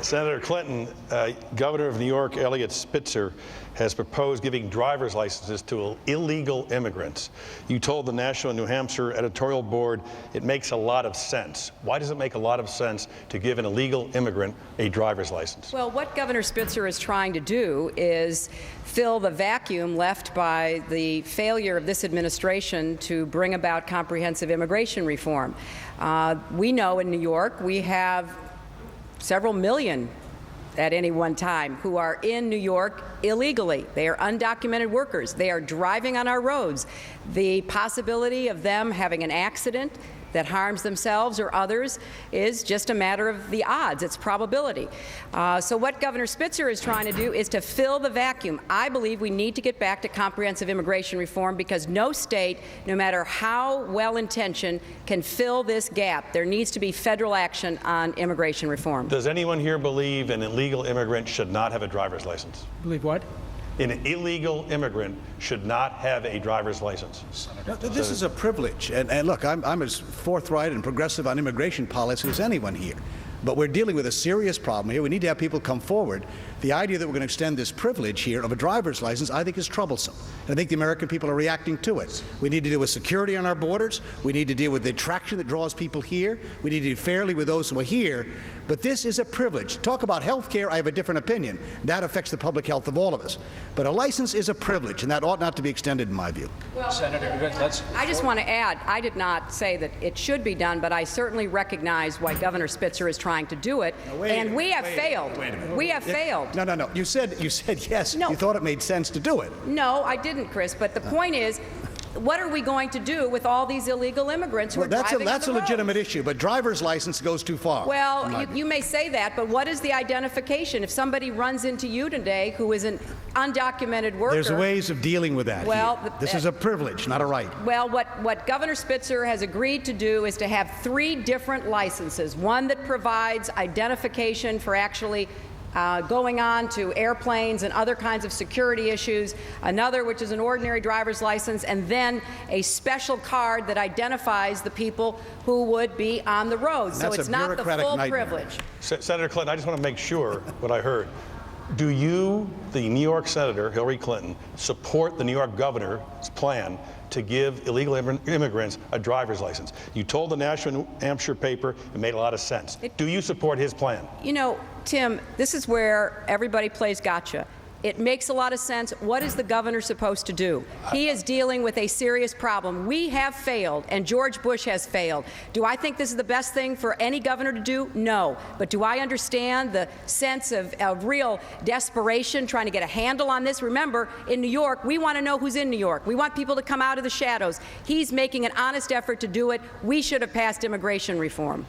Senator Clinton, Governor of New York, Eliot Spitzer, has proposed giving driver's licenses to illegal immigrants. You told the National New Hampshire editorial board it makes a lot of sense. Why does it make a lot of sense to give an illegal immigrant a driver's license? Well, what Governor Spitzer is trying to do is fill the vacuum left by the failure of this administration to bring about comprehensive immigration reform. We know in New York we have several million at any one time who are in New York illegally. They are undocumented workers. They are driving on our roads. The possibility of them having an accident that harms themselves or others is just a matter of the odds. It's probability. So what Governor Spitzer is trying to do is to fill the vacuum. I believe we need to get back to comprehensive immigration reform because no state, no matter how well-intentioned, can fill this gap. There needs to be federal action on immigration reform. Does anyone here believe an illegal immigrant should not have a driver's license? Believe what? An illegal immigrant should not have a driver's license. No, this is a privilege. And look, I'm as forthright and progressive on immigration policy as anyone here. But we're dealing with a serious problem here. We need to have people come forward. The idea that we're going to extend this privilege here of a driver's license, I think, is troublesome. And I think the American people are reacting to it. We need to deal with security on our borders. We need to deal with the attraction that draws people here. We need to deal fairly with those who are here. But this is a privilege. Talk about health care, I have a different opinion. That affects the public health of all of us. But a license is a privilege, and that ought not to be extended, in my view. Well, Senator, I just want to add, I did not say that it should be done, but I certainly recognize why Governor Spitzer is trying to do it. And we have failed. We have failed. No. You said yes. No. You thought it made sense to do it. No, I didn't, Chris. But the point is, what are we going to do with all these illegal immigrants who are driving on the That's a legitimate issue, but driver's license goes too far. Well, you may say that, but what is the identification? If somebody runs into you today who is an undocumented worker... There's ways of dealing with that. Well, this is a privilege, not a right. Well, what Governor Spitzer has agreed to do is to have 3 different licenses. One that provides identification for actually going on to airplanes and other kinds of security issues, another which is an ordinary driver's license, and then a special card that identifies the people who would be on the road. So it's not the full privilege. Senator Clinton, I just want to make sure what I heard. Do you, the New York Senator Hillary Clinton, support the New York governor's plan to give illegal immigrants a driver's license? You told the National New Hampshire paper it made a lot of sense. Do you support his plan? You know, Tim, this is where everybody plays gotcha. It makes a lot of sense. What is the governor supposed to do? He is dealing with a serious problem. We have failed, and George Bush has failed. Do I think this is the best thing for any governor to do? No. But do I understand the sense of real desperation trying to get a handle on this? Remember, in New York, we want to know who's in New York. We want people to come out of the shadows. He's making an honest effort to do it. We should have passed immigration reform.